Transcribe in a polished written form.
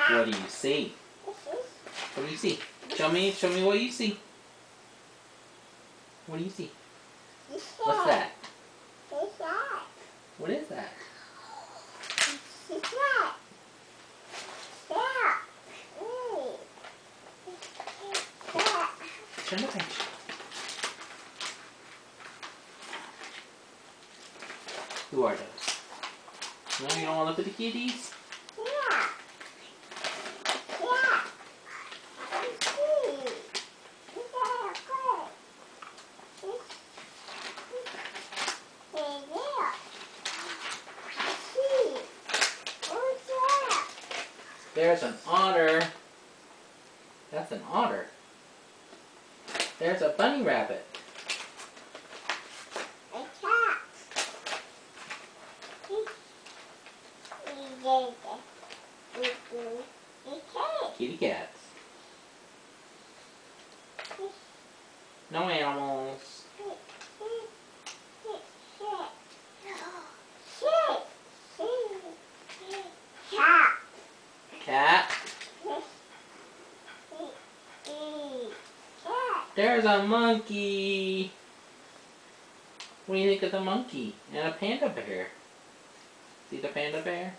What do you see? What do you see? Show me what you see. What do you see? What's that? What is that? Turn the page. Who are those? No, you don't want to look at the kitties? There's an otter. That's an otter. There's a bunny rabbit. Kitty cats. No animals. Cat. There's a monkey. What do you think of the monkey? And a panda bear. See the panda bear?